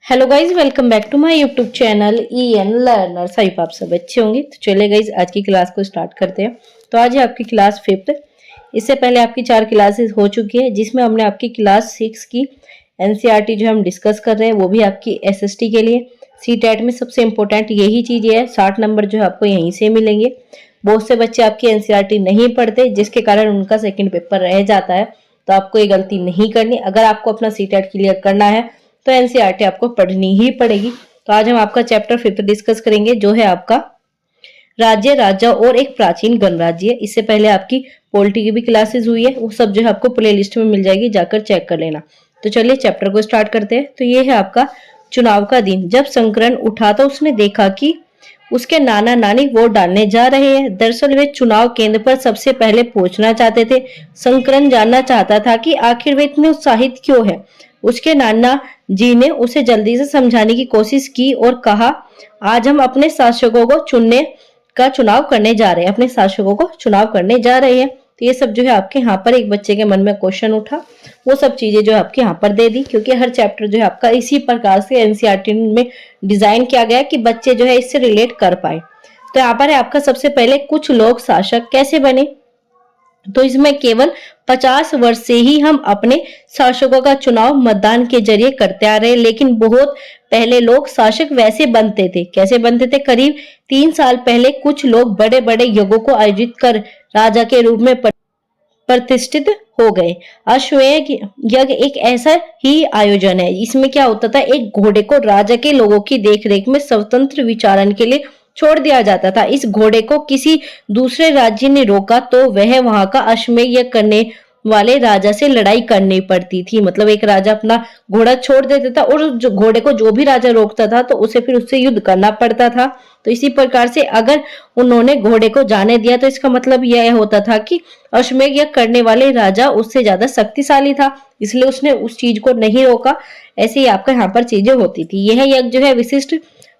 Hello guys, welcome back to my YouTube channel EN learners. I आप सब अच्छे होंगे। तो चलिए गाइज, आज की क्लास को स्टार्ट करते हैं। तो आज है आपकी क्लास 5th। इससे पहले आपकी 4 क्लासेस हो चुकी है, जिसमें हमने आपकी क्लास 6 की NCERT जो हम डिस्कस कर रहे हैं वो भी आपकी SST के लिए। CTET में सबसे इम्पोर्टेंट यही चीज है, 60 नंबर जो है आपको यहीं से मिलेंगे। बहुत से बच्चे आपकी NCERT नहीं पढ़ते, जिसके कारण उनका सेकेंड पेपर रह जाता है। तो आपको ये गलती नहीं करनी। अगर आपको अपना CTET क्लियर करना है तो NCERT आपको पढ़नी ही पड़ेगी। तो आज हम आपका चैप्टर 5 डिस्कस करेंगे, जो है आपका राज्य, राजा और एक प्राचीन गणराज्य। इससे पहले आपकी पॉलिटी की भी क्लासेस हुई है, वो सब जो है आपको प्ले लिस्ट में मिल जाएगी, जाकर चेक कर लेना। तो चलिए चैप्टर को स्टार्ट करते हैं। तो ये है आपका चुनाव का दिन। जब शंकरन उठा तो उसने देखा कि उसके नाना नानी वोट डालने जा रहे हैं। दरअसल वे चुनाव केंद्र पर सबसे पहले पहुंचना चाहते थे। शंकरन जानना चाहता था कि आखिर वे इतने उत्साहित क्यों हैं। उसके नाना जी ने उसे जल्दी से समझाने की कोशिश की और कहा, आज हम अपने शासकों को चुनने का चुनाव करने जा रहे हैं, अपने शासकों को चुनाव करने जा रहे हैं। तो ये सब जो है आपके यहाँ पर एक बच्चे के मन में क्वेश्चन उठा, वो सब चीजें जो है आपके यहाँ पर दे दी, क्योंकि हर चैप्टर जो है आपका इसी प्रकार से एनसीईआरटी में डिजाइन किया गया है कि बच्चे जो है इससे रिलेट कर पाए। तो यहाँ पर है आपका सबसे पहले कुछ लोग शासक कैसे बने। तो इसमें केवल 50 वर्ष से ही हम अपने शासकों का चुनाव मतदान के जरिए करते आ रहे हैं, लेकिन बहुत पहले लोग शासक वैसे बनते थे। कैसे बनते थे? करीब 3 साल पहले कुछ लोग बड़े बड़े यज्ञों को आयोजित कर राजा के रूप में प्रतिष्ठित हो गए। अश्वमेध यज्ञ एक ऐसा ही आयोजन है। इसमें क्या होता था, एक घोड़े को राजा के लोगों की देखरेख में स्वतंत्र विचरण के लिए छोड़ दिया जाता था। इस घोड़े को किसी दूसरे राज्य ने रोका तो वह वहां का अश्वमेध यज्ञ करने वाले राजा से लड़ाई करनी पड़ती थी। मतलब एक राजा अपना घोड़ा छोड़ देता था और जो घोड़े को जो भी राजा रोकता था तो उसे फिर उससे युद्ध करना पड़ता था। तो इसी प्रकार से अगर उन्होंने घोड़े को जाने दिया तो इसका मतलब यह होता था कि अश्वमेध यज्ञ करने वाले राजा उससे ज्यादा शक्तिशाली था, इसलिए उसने उस चीज को नहीं रोका। ऐसे ही आपका यहाँ पर चीजें होती थी। यह यज्ञ जो है विशिष्ट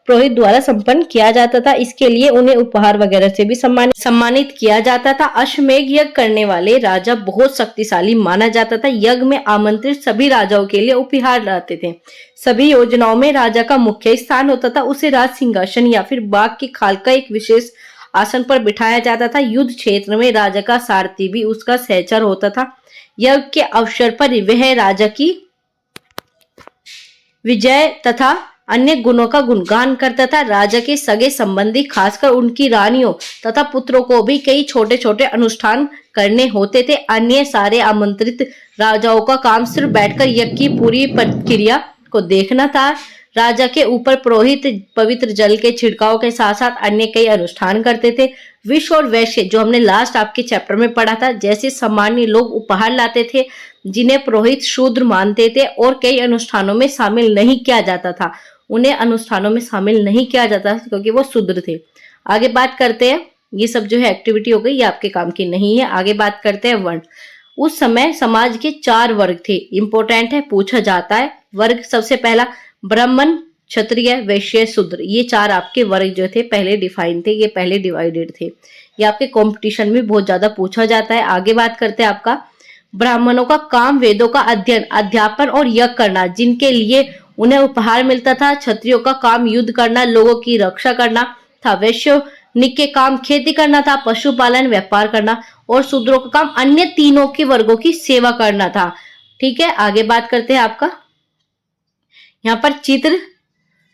पुरोहित द्वारा संपन्न किया जाता था। इसके लिए उन्हें उपहार वगैरह से भी सम्मानित किया जाता था। अश्वमेध यज्ञ करने वाले राजा बहुत शक्तिशाली माना जाता था। यज्ञ में आमंत्रित सभी राजाओं के लिए उपहार लाते थे। सभी योजनाओं में राजा का मुख्य स्थान होता था। उसे राज सिंहासन या फिर बाघ की खाल का एक विशेष आसन पर बिठाया जाता था। युद्ध क्षेत्र में राजा का सारथी भी उसका सहचर होता था। यज्ञ के अवसर पर वह राजा की विजय तथा अन्य गुणों का गुणगान करता था। राजा के सगे संबंधी, खासकर उनकी रानियों तथा पुत्रों को भी कई छोटे छोटे अनुष्ठान करने होते थे। अन्य सारे आमंत्रित राजाओं का काम सिर्फ बैठकर यज्ञ की पूरी प्रक्रिया को देखना था। राजा के ऊपर पुरोहित पवित्र जल के छिड़काव के साथ साथ अन्य कई अनुष्ठान करते थे। विश्व और वैश्य, जो हमने लास्ट आपके चैप्टर में पढ़ा था, जैसे सामान्य लोग उपहार लाते थे जिन्हें पुरोहित शूद्र मानते थे और कई अनुष्ठानों में शामिल नहीं किया जाता था। उन्हें अनुष्ठानों में शामिल नहीं किया जाता था क्योंकि वो शूद्र थे। आगे बात करते हैं, ये सब जो है एक्टिविटी हो गई, ये आपके काम की नहीं है। आगे बात करते हैं वर्ण। उस समय समाज के 4 वर्ग थे। इंपॉर्टेंट है, पूछा जाता है। वर्ग सबसे पहला ब्राह्मण, क्षत्रिय, वैश्य, शूद्र। ये 4 आपके वर्ग जो थे पहले डिफाइन थे, ये पहले डिवाइडेड थे। ये आपके कंपटीशन में बहुत ज्यादा पूछा जाता है। आगे बात करते हैं आपका ब्राह्मणों का काम वेदों का अध्ययन, अध्यापन और यज्ञ करना, जिनके लिए उन्हें उपहार मिलता था। क्षत्रियों का काम युद्ध करना, लोगों की रक्षा करना था। वैश्यनिक के काम खेती करना था, पशुपालन, व्यापार करना। और शूद्रों का काम अन्य तीनों के वर्गों की सेवा करना था। ठीक है, आगे बात करते हैं आपका यहाँ पर चित्र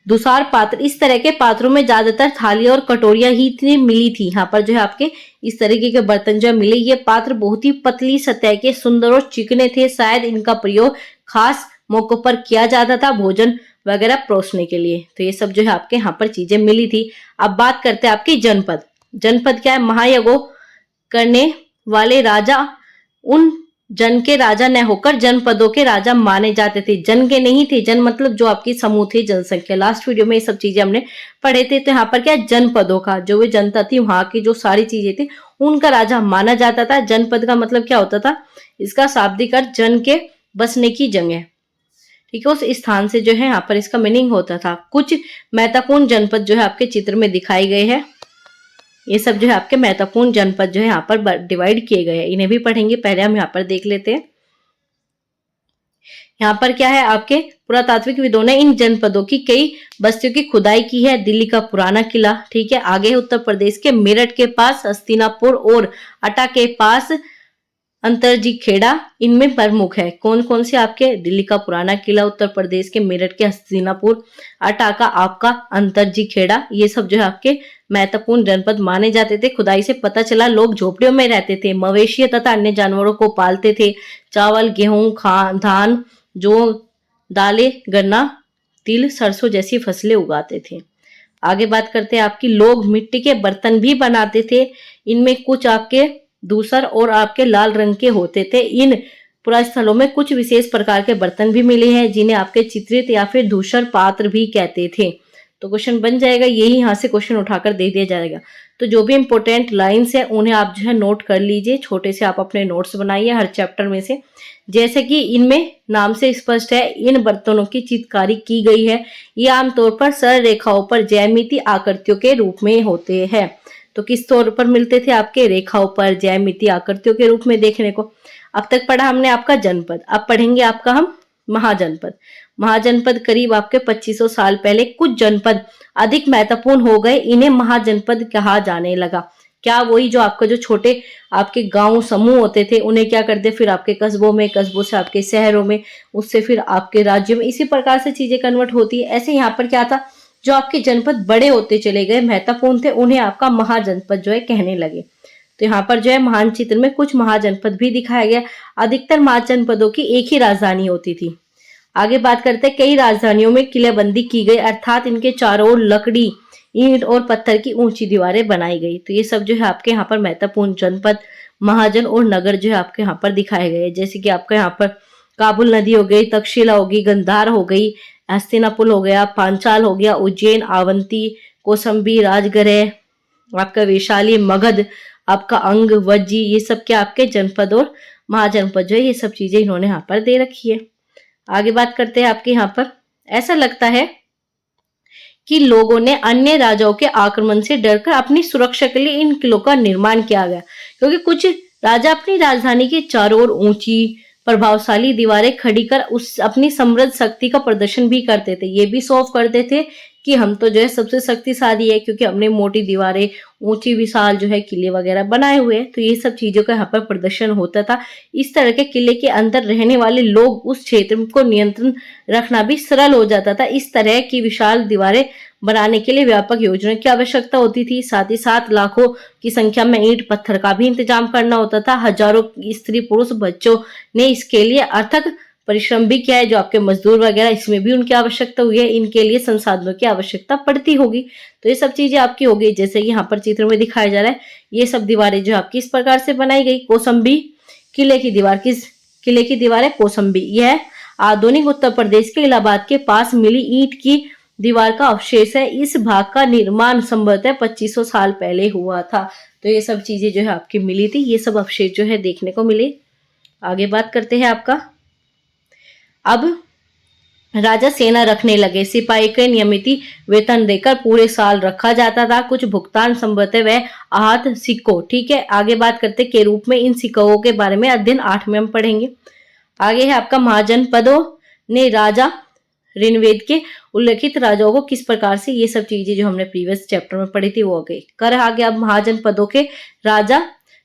दुसार पात्र। इस तरह के पात्रों में ज्यादातर थालियां और कटोरियां ही इतनी मिली थी। यहाँ पर जो है आपके इस तरीके के बर्तन जो मिले। ये पात्र बहुत ही पतली सतह के, सुंदर और चिकने थे। शायद इनका प्रयोग खास मौकों पर किया जाता था, भोजन वगैरह परोसने के लिए। तो ये सब जो है आपके यहाँ पर चीजें मिली थी। अब बात करते हैं आपकी जनपद। जनपद क्या है? महायज्ञों करने वाले राजा उन जन के राजा न होकर जनपदों के राजा माने जाते थे। जन के नहीं थे, जन मतलब जो आपकी समूह थे, जनसंख्या। लास्ट वीडियो में ये सब चीजें हमने पढ़े थे। तो यहाँ पर क्या, जनपदों का, जो वे जनता थी वहां की जो सारी चीजें थी, उनका राजा माना जाता था। जनपद का मतलब क्या होता था? इसका शाब्दिक अर्थ जन के बसने की जगह। ठीक है, उस स्थान से जो है यहाँ पर इसका मीनिंग होता था। कुछ महत्वपूर्ण जनपद जो है आपके चित्र में दिखाई गए हैं। ये सब जो है आपके महत्वपूर्ण जनपद जो है यहाँ पर डिवाइड किए गए हैं, इन्हें भी पढ़ेंगे। पहले हम यहाँ पर देख लेते हैं। यहाँ पर क्या है, आपके पुरातात्विक विदों ने इन जनपदों की कई बस्तियों की खुदाई की है। दिल्ली का पुराना किला, ठीक है। आगे उत्तर प्रदेश के मेरठ के पास हस्तिनापुर और अटा के पास अंतरजी खेड़ा इनमें प्रमुख है। कौन कौन से आपके, दिल्ली का पुराना किला, उत्तर प्रदेश के मेरठ के हस्तिनापुर, अटा का आपका अंतरजी खेड़ा, ये सब जो है आपके महत्वपूर्ण जनपद माने जाते थे। खुदाई से पता चला लोग झोपड़ियों में रहते थे, मवेशी तथा अन्य जानवरों को पालते थे, चावल, गेहूं, धान, जौ, दालें, गन्ना, तिल, सरसों जैसी फसलें उगाते थे। आगे बात करते हैं आपकी, लोग मिट्टी के बर्तन भी बनाते थे। इनमें कुछ आपके दूसर और आपके लाल रंग के होते थे। इन पुरास्थलों में कुछ विशेष प्रकार के बर्तन भी मिले हैं जिन्हें आपके चित्रित या फिर धूसर पात्र भी कहते थे। तो क्वेश्चन बन जाएगा, यही यहाँ से क्वेश्चन उठाकर दे दिया जाएगा। तो जो भी इंपॉर्टेंट लाइंस है उन्हें आप जो है नोट कर लीजिए, छोटे से आप अपने नोट्स बनाइए हर चैप्टर में से। जैसे कि इनमें नाम से स्पष्ट है, इन बर्तनों की चित्रकारी की गई है। ये आमतौर पर सरल रेखाओं पर ज्यामिति आकृतियों के रूप में होते हैं। तो किस तौर पर मिलते थे, आपके रेखाओं पर ज्यामिति आकृतियों के रूप में देखने को। अब तक पढ़ा हमने आपका जनपद, अब पढ़ेंगे आपका हम महाजनपद। महाजनपद करीब आपके 2500 साल पहले कुछ जनपद अधिक महत्वपूर्ण हो गए, इन्हें महाजनपद कहा जाने लगा। क्या, वही जो आपका जो छोटे आपके गांव समूह होते थे उन्हें क्या करते, फिर आपके कस्बों में, कस्बों से आपके शहरों में, उससे फिर आपके राज्यों में, इसी प्रकार से चीजें कन्वर्ट होती है। ऐसे यहाँ पर क्या था, जो आपके जनपद बड़े होते चले गए, महत्वपूर्ण थे, उन्हें आपका महाजनपद जो है कहने लगे। तो यहाँ पर जो है मानचित्र में कुछ महाजनपद भी दिखाया गया। अधिकतर महाजनपदों की एक ही राजधानी होती थी। आगे बात करते हैं, कई राजधानियों में किलेबंदी की गई, अर्थात इनके चारों ओर लकड़ी, ईंट और पत्थर की ऊंची दीवारें बनाई गई। तो ये सब जो है आपके यहाँ पर महत्वपूर्ण जनपद, महाजन और नगर जो है आपके यहाँ पर दिखाए गए। जैसे कि आपका यहाँ पर काबुल नदी हो गई, तक्षशिला होगी, गंधार हो गई, हस्तिनापुर हो गया, पांचाल हो गया, उज्जैन, अवंती, कौसंबी, राजगृह, आपका वैशाली, मगध, आपका अंग, वज्जी, ये सब क्या आपके जनपद और महाजनपद जो है, ये सब चीजें इन्होंने यहाँ पर दे रखी है। आगे बात करते हैं आपके यहाँ पर, ऐसा लगता है कि लोगों ने अन्य राजाओं के आक्रमण से डरकर अपनी सुरक्षा के लिए इन किलों का निर्माण किया गया, क्योंकि कुछ राजा अपनी राजधानी के चारों ओर ऊंची प्रभावशाली दीवारें खड़ी कर उस अपनी समृद्ध शक्ति का प्रदर्शन भी करते थे। ये भी शो ऑफ करते थे कि हम तो जो है सबसे शक्तिशाली है, क्योंकि हमने मोटी दीवारें, ऊंची विशाल जो है किले वगैरह बनाए हुए हैं। तो ये सब चीजों का यहाँ पर प्रदर्शन होता था। इस तरह के किले के अंदर रहने वाले लोग उस क्षेत्र को नियंत्रण रखना भी सरल हो जाता था। इस तरह की विशाल दीवारें बनाने के लिए व्यापक योजना की आवश्यकता होती थी। साथ ही साथ लाखों की संख्या में ईंट पत्थर का भी इंतजाम करना होता था। हजारों स्त्री पुरुष बच्चों ने इसके लिए अथक परिश्रम भी किया है। जो आपके मजदूर वगैरह, इसमें भी उनकी आवश्यकता हुई है, इनके लिए संसाधनों की आवश्यकता पड़ती होगी। तो ये सब चीजें आपकी होगी, जैसे कि यहाँ पर चित्र में दिखाया जा रहा है। ये सब दीवारें जो आपकी इस प्रकार से बनाई गई। कौसंबी किले की दीवार, किस किले की दीवार है? कौसंबी। यह आधुनिक उत्तर प्रदेश के इलाहाबाद के पास मिली ईंट की दीवार का अवशेष है। इस भाग का निर्माण संभवतः 2500 साल पहले हुआ था। तो ये सब चीजें जो है आपकी मिली थी, ये सब अवशेष जो है देखने को मिले। आगे बात करते हैं आपका, अब राजा सेना रखने लगे। सिपाही के नियमित वेतन देकर पूरे साल रखा जाता था। कुछ भुगतान संभवतः वह आहत सिक्कों, ठीक है, आगे बात करते के रूप में इन सिक्कों के बारे में अध्ययन 8 में हम पढ़ेंगे। आगे है आपका महाजनपदों ने राजा ऋग्वेद के उल्लेखित राजाओं को किस प्रकार से, ये सब चीजें जो हमने प्रीवियस चैप्टर में पढ़ी थी वो हो गई। कर आगे अब महाजनपदों के राजा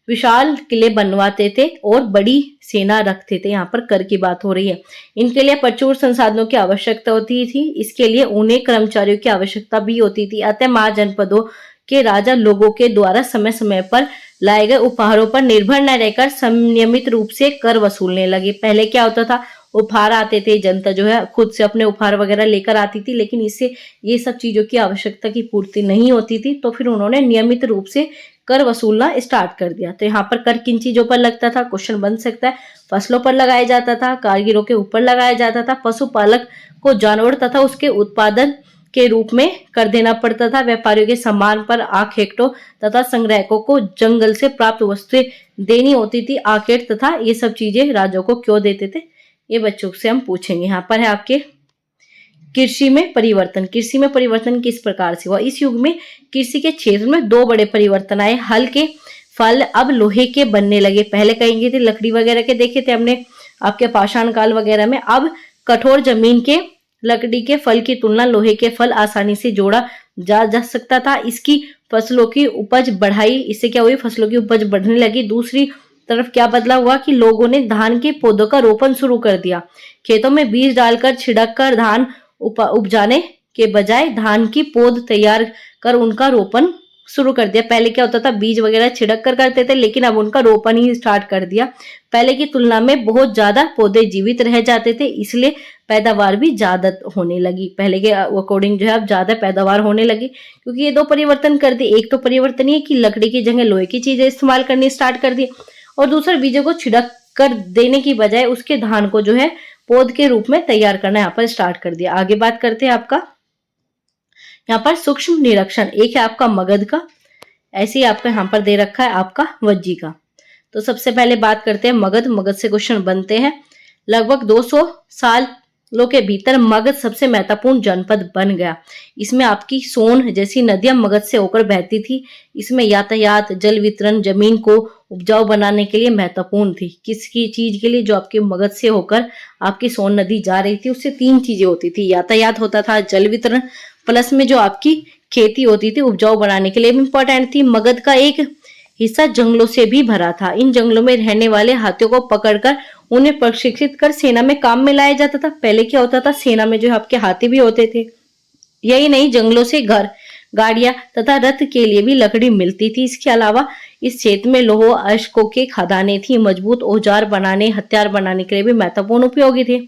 विशाल किले बनवाते थे और बड़ी सेना रखते थे। यहाँ पर कर की बात हो रही है। इनके लिए प्रचुर संसाधनों की आवश्यकता होती थी। इसके लिए उन्हें कर्मचारियों की आवश्यकता भी होती थी। अतः महाजनपदों के राजा लोगों के द्वारा समय समय पर लाए गए उपहारों पर निर्भर न रहकर संयमित रूप से कर वसूलने लगे। पहले क्या होता था, उपहार आते थे, जनता जो है खुद से अपने उपहार वगैरह लेकर आती थी, लेकिन इससे ये सब चीजों की आवश्यकता की पूर्ति नहीं होती थी। तो फिर उन्होंने नियमित रूप से कर वसूलना स्टार्ट कर दिया। तो यहाँ पर कर किन चीजों पर लगता था, क्वेश्चन बन सकता है। फसलों पर लगाया जाता था, कारीगरों के ऊपर लगाया जाता था, पशुपालक को जानवर तथा उसके उत्पादन के रूप में कर देना पड़ता था, व्यापारियों के सामान पर आखेटों तथा संग्राहकों को जंगल से प्राप्त वस्तुएं देनी होती थी। आखेट तथा ये सब चीजें राजाओं को क्यों देते थे, ये बच्चों से हम पूछेंगे। यहाँ पर है आपके कृषि में परिवर्तन। कृषि में परिवर्तन किस प्रकार से हुआ? इस युग में कृषि के क्षेत्र में 2 बड़े परिवर्तन आए। हल के फल अब लोहे के बनने लगे। पहले कहेंगे थे लकड़ी वगैरह के देखे थे हमने, आपके पाषाण काल वगैरह में। अब कठोर जमीन के लकड़ी के फल की तुलना लोहे के फल आसानी से जोड़ा जा सकता था। इसकी फसलों की उपज बढ़ाई, इससे क्या हुई, फसलों की उपज बढ़ने लगी। दूसरी तरफ क्या बदलाव हुआ कि लोगों ने धान के पौधों का रोपण शुरू कर दिया। खेतों में बीज डालकर छिड़क कर धान उपजाने के बजाय धान की पौध तैयार कर उनका रोपण शुरू कर दिया। पहले क्या होता था, बीज वगैरह छिड़क कर करते थे, लेकिन अब उनका रोपण ही स्टार्ट कर दिया। पहले की तुलना में बहुत ज्यादा पौधे जीवित रह जाते थे, इसलिए पैदावार भी ज्यादा होने लगी। पहले के अकॉर्डिंग जो है अब ज्यादा पैदावार होने लगी, क्योंकि ये दो परिवर्तन कर दिए। एक तो परिवर्तन ये कि लकड़ी की जगह लोहे की चीजें इस्तेमाल करनी स्टार्ट कर दी, और दूसरा बीजों को छिड़क कर देने की बजाय उसके धान को जो है पौध के रूप में तैयार करना यहाँ पर स्टार्ट कर दिया। आगे बात करते हैं आपका यहाँ पर सूक्ष्म निरीक्षण। एक है आपका मगध का, ऐसे ही आपका यहाँ पर दे रखा है आपका वज्जी का। तो सबसे पहले बात करते हैं मगध। मगध से क्वेश्चन बनते हैं। लगभग 200 सालों के भीतर मगध सबसे महत्वपूर्ण जनपद बन गया। इसमें आपकी सोन जैसी नदियां मगध से होकर बहती थी। इसमें यातायात, जल वितरण, जमीन को उपजाऊ बनाने के लिए महत्वपूर्ण थी। किसकी चीज के लिए, जो आपके मगध से होकर आपकी सोन नदी जा रही थी, उससे 3 चीजें होती थी। यातायात होता था, जल वितरण, प्लस में जो आपकी खेती होती थी उपजाऊ बनाने के लिए भी इंपॉर्टेंट थी। मगध का एक हिस्सा जंगलों से भी भरा था। इन जंगलों में रहने वाले हाथियों को पकड़कर उन्हें प्रशिक्षित कर सेना में काम में लाया जाता था। पहले क्या होता था, सेना में जो आपके हाथी भी होते थे। यही नहीं, जंगलों से घर, गाड़ियां तथा रथ के लिए भी लकड़ी मिलती थी। इसके अलावा इस क्षेत्र में लोह अयस्कों के खदानें थी। मजबूत औजार बनाने, हथियार बनाने के लिए भी महत्वपूर्ण उपयोगी थे।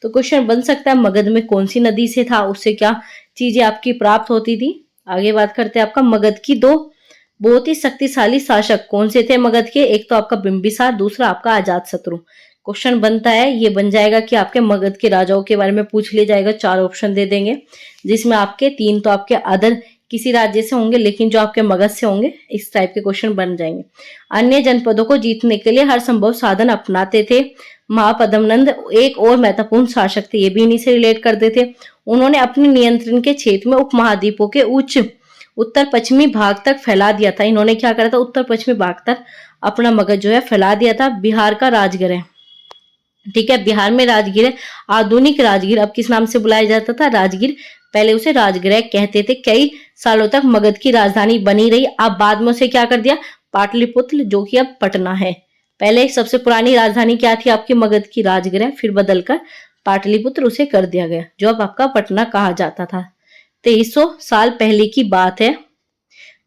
तो क्वेश्चन बन सकता है मगध में कौन सी नदी से था, उससे क्या चीजें आपकी प्राप्त होती थी। आगे बात करते हैं आपका मगध की 2 बहुत ही शक्तिशाली शासक कौन से थे मगध के। एक तो आपका बिंबिसार, दूसरा आपका अजातशत्रु। क्वेश्चन बनता है, ये बन जाएगा कि आपके मगध के राजाओं के बारे में पूछ लिया जाएगा। 4 ऑप्शन दे देंगे, जिसमें आपके 3 तो आपके अदर किसी राज्य से होंगे, लेकिन जो आपके मगध से होंगे इस टाइप के क्वेश्चन बन जाएंगे। अन्य जनपदों को जीतने के लिए हर संभव साधन अपनाते थे। महापद्मनंद एक और महत्वपूर्ण शासक थे, ये भी इन्हीं से रिलेट करते थे। उन्होंने अपने नियंत्रण के क्षेत्र में उपमहाद्वीपों के उच्च उत्तर पश्चिमी भाग तक फैला दिया था। इन्होंने क्या करा था, उत्तर पश्चिमी भाग तक अपना मगध जो है फैला दिया था। बिहार का राजगृह, ठीक है, बिहार में राजगीर, आधुनिक राजगीर अब किस नाम से बुलाया जाता था, राजगीर। पहले उसे राजगृह कहते थे। कई सालों तक मगध की राजधानी बनी रही। अब बाद में उसे क्या कर दिया, पाटलिपुत्र, जो कि अब पटना है। पहले सबसे पुरानी राजधानी क्या थी आपकी मगध की, राजगृह, फिर बदलकर पाटलिपुत्र उसे कर दिया गया, जो अब आपका पटना कहा जाता था। 2300 साल पहले की बात है।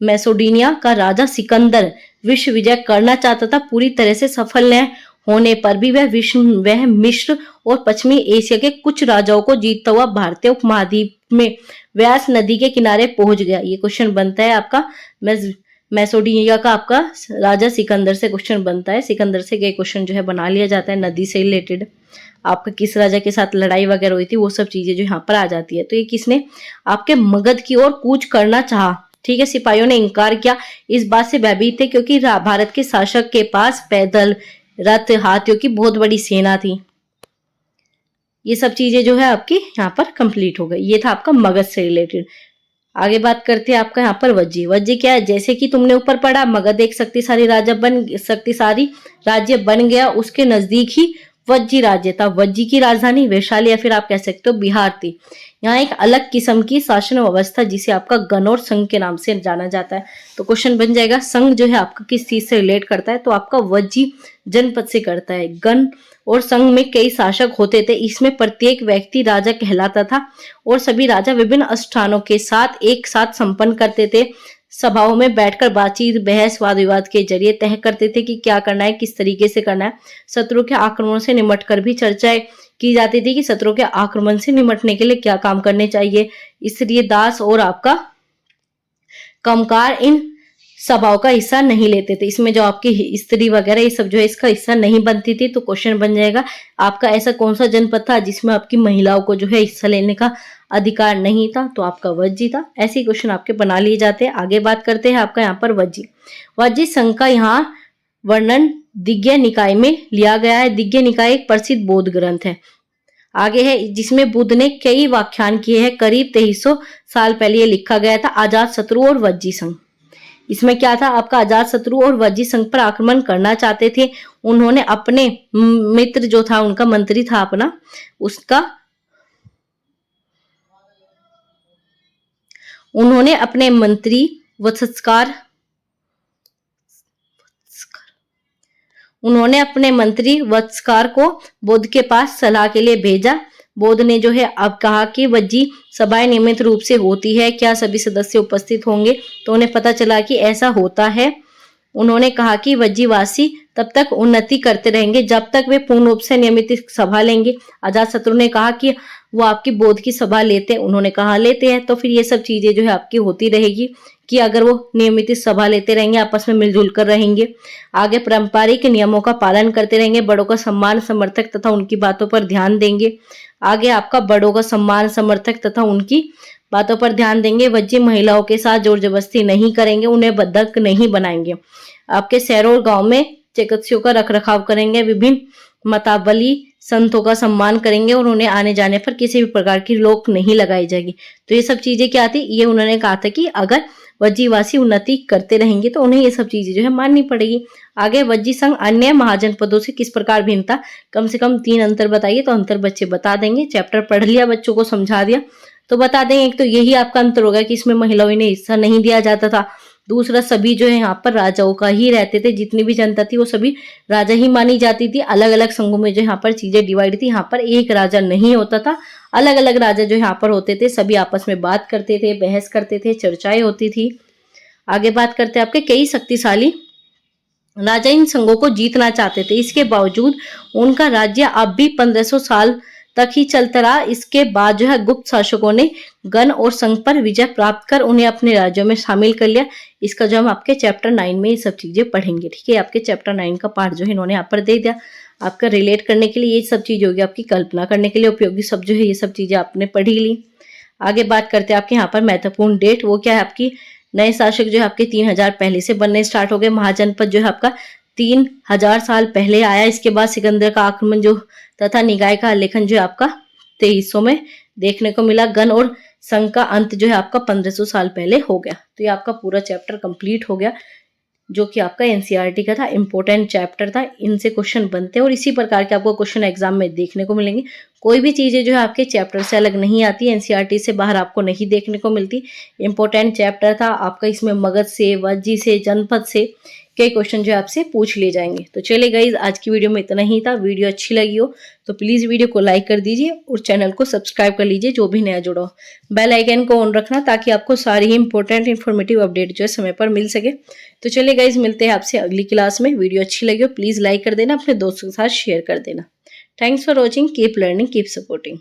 मैसेडोनिया का राजा सिकंदर विश्व विजय करना चाहता था। पूरी तरह से सफल न होने पर भी वह मिस्र और पश्चिमी एशिया के कुछ राजाओं को जीतता हुआ भारतीय उपमहाद्वीप में व्यास नदी के किनारे पहुंच गया। ये क्वेश्चन बनता है आपका मैसेडोनिया का आपका राजा सिकंदर से क्वेश्चन बनता है। सिकंदर से ये क्वेश्चन जो है बना लिया जाता है। नदी से रिलेटेड आपका किस राजा के साथ लड़ाई वगैरह हुई थी, वो सब चीजें जो यहाँ पर आ जाती है। तो ये किसने आपके मगध की ओर कूच करना चाहा, ठीक है। सिपाहियों ने इंकार किया, इस बात से भयभीत थे क्योंकि भारत के शासक के पास पैदल, रथ, हाथियों की बहुत बड़ी सेना थी। ये सब चीजें जो है आपकी यहाँ पर कंप्लीट हो गई। ये था आपका मगध से रिलेटेड। आगे बात करते हैं आपका यहाँ पर वज्जी। वज्जी क्या है, जैसे कि तुमने ऊपर पढ़ा, मगध एक शक्तिशाली राज्य बन गया। उसके नजदीक ही वज्जी राज्य था। वज्जी की राजधानी वैशाली या फिर आप कह सकते हो बिहार थी। यहाँ एक अलग किस्म की शासन व्यवस्था जिसे आपका गण और संघ के नाम से जाना जाता है। तो क्वेश्चन बन जाएगा, संघ जो है आपका किस चीज से रिलेट करता है, तो आपका वज्जी जनपद से करता है। गण और संघ में कई शासक होते थे। इसमें प्रत्येक व्यक्ति राजा कहलाता था और सभी राजा विभिन्न अनुष्ठानों के साथ एक साथ संपन्न करते थे। सभाओं में बैठकर बातचीत, बहस, वाद विवाद के जरिए तय करते थे कि क्या करना है, किस तरीके से करना है। शत्रु के आक्रमण से निपटकर भी चर्चाएं की जाती थी कि शत्रु के आक्रमण से निपटने के लिए क्या काम करने चाहिए। इसलिए दास और आपका कमकार इन सभाओं का हिस्सा नहीं लेते थे। इसमें जो आपकी स्त्री वगैरह ये सब जो है इसका हिस्सा नहीं बनती थी। तो क्वेश्चन बन जाएगा आपका ऐसा कौन सा जनपद था जिसमें आपकी महिलाओं को जो है हिस्सा लेने का अधिकार नहीं था, तो आपका वज्जी था। ऐसे क्वेश्चन आपके बना लिए जाते हैं। आगे बात करते हैं आपका यहाँ पर वज्जी संघ का यहाँ वर्णन दिग्गज निकाय में लिया गया है। दिग्गज निकाय एक प्रसिद्ध बौद्ध ग्रंथ है। आगे है जिसमें बुद्ध ने कई व्याख्यान किए हैं। करीब 2300 साल पहले ये लिखा गया था। अजातशत्रु और वज्जी संघ, इसमें क्या था, आपका अजात शत्रु और वज्जी संघ पर आक्रमण करना चाहते थे। उन्होंने अपने मित्र जो था, उनका मंत्री था अपना, उसका उन्होंने अपने मंत्री वत्सकार उन्होंने अपने मंत्री वत्सकार को बुद्ध के पास सलाह के लिए भेजा। बुद्ध ने जो है अब कहा कि वज्जी सभाएं नियमित रूप से होती है, क्या सभी सदस्य उपस्थित होंगे? तो उन्हें पता चला कि ऐसा होता है। उन्होंने कहा कि वज्जीवासी तब तक उन्नति करते रहेंगे जब तक वे पूर्ण रूप से नियमित सभा लेंगे। अजातशत्रु ने कहा कि वो आपकी बोध की सभा लेते हैं। उन्होंने कहा लेते हैं, तो फिर ये सब चीजें जो है आपकी होती रहेगी कि अगर वो नियमित सभा लेते रहेंगे, आपस में मिलजुल कर रहेंगे, आगे पारंपरिक नियमों का पालन करते रहेंगे, बड़ों का सम्मान समर्थक तथा उनकी बातों पर ध्यान देंगे। आगे आपका बड़ों का सम्मान समर्थक तथा उनकी बातों पर ध्यान देंगे। वज्जी महिलाओं के साथ जोर जबरदस्ती नहीं करेंगे, उन्हें बंधक नहीं बनाएंगे। आपके शहरों और गांव में चिकित्सकों का रख रखाव करेंगे, विभिन्न मताबली संतों का सम्मान करेंगे और उन्हें आने जाने पर किसी भी प्रकार की रोक नहीं लगाई जाएगी। तो ये सब चीजें क्या थी, ये उन्होंने कहा था कि अगर वज्जीवासी उन्नति करते रहेंगे तो उन्हें ये सब चीजें जो है माननी पड़ेगी। आगे वज्जी संघ अन्य महाजनपदों से किस प्रकार भिन्न था, कम से कम 3 अंतर बताइए। तो अंतर बच्चे बता देंगे, चैप्टर पढ़ लिया, बच्चों को समझा दिया तो बता देंगे। एक तो यही आपका अंतर होगा कि इसमें महिलाओं ने हिस्सा नहीं दिया जाता था। दूसरा, सभी जो है यहाँ पर राजाओं का ही रहते थे, जितनी भी जनता थी वो सभी राजा ही मानी जाती थी। अलग अलग संघों में जो यहाँ पर चीजें डिवाइड थी, यहाँ पर एक राजा नहीं होता था, अलग अलग राजा जो यहाँ पर होते थे, सभी आपस में बात करते थे, बहस करते थे, चर्चाएं होती थी। आगे बात करते हैं आपके कई शक्तिशाली राजा इन संघों को जीतना चाहते थे, इसके बावजूद उनका राज्य अब भी 1500 साल तक ही चलता रहा। इसके बाद जो है गुप्त शासकों ने गण और संघ पर विजय प्राप्त कर उन्हें अपने राज्यों में शामिल कर लिया। इसका जो हम आपके चैप्टर 9 में ये सब चीजें पढ़ेंगे, ठीक है। आपके चैप्टर 9 का पार्ट जो है इन्होंने यहाँ पर दे दिया आपका रिलेट करने के लिए। ये सब चीज होगी आपकी कल्पना करने के लिए उपयोगी, सब जो है ये सब चीजें आपने पढ़ी ली। आगे बात करते हैं आपके यहाँ पर महत्वपूर्ण डेट, वो क्या है आपकी, नए शासक जो है आपके 3000 पहले से बनने स्टार्ट हो गए। महाजनपद जो है आपका 3000 साल पहले आया। इसके बाद सिकंदर का आक्रमण जो तथा निकाय का आलेखन जो है आपका 2300 में देखने को मिला। गण और संघ का अंत जो है आपका 1500 साल पहले हो गया। तो ये आपका पूरा चैप्टर कंप्लीट हो गया, जो कि आपका एनसीईआरटी का था, इंपॉर्टेंट चैप्टर था। इनसे क्वेश्चन बनते हैं और इसी प्रकार के आपको क्वेश्चन एग्जाम में देखने को मिलेंगे। कोई भी चीजें जो है आपके चैप्टर से अलग नहीं आती, एनसीईआरटी से बाहर आपको नहीं देखने को मिलती। इंपॉर्टेंट चैप्टर था आपका, इसमें मगध से, वज्जी से, जनपद से कई क्वेश्चन जो आपसे पूछ लिए जाएंगे। तो चलिए गाइज, आज की वीडियो में इतना ही था। वीडियो अच्छी लगी हो तो प्लीज वीडियो को लाइक कर दीजिए और चैनल को सब्सक्राइब कर लीजिए जो भी नया जुड़ा हो। बेल आइकन को ऑन रखना ताकि आपको सारी ही इंपॉर्टेंट इन्फॉर्मेटिव अपडेट जो है समय पर मिल सके। तो चलिए गाइज, मिलते हैं आपसे अगली क्लास में। वीडियो अच्छी लगी हो प्लीज लाइक कर देना, अपने दोस्तों के साथ शेयर कर देना। Thanks for watching, keep learning, keep supporting.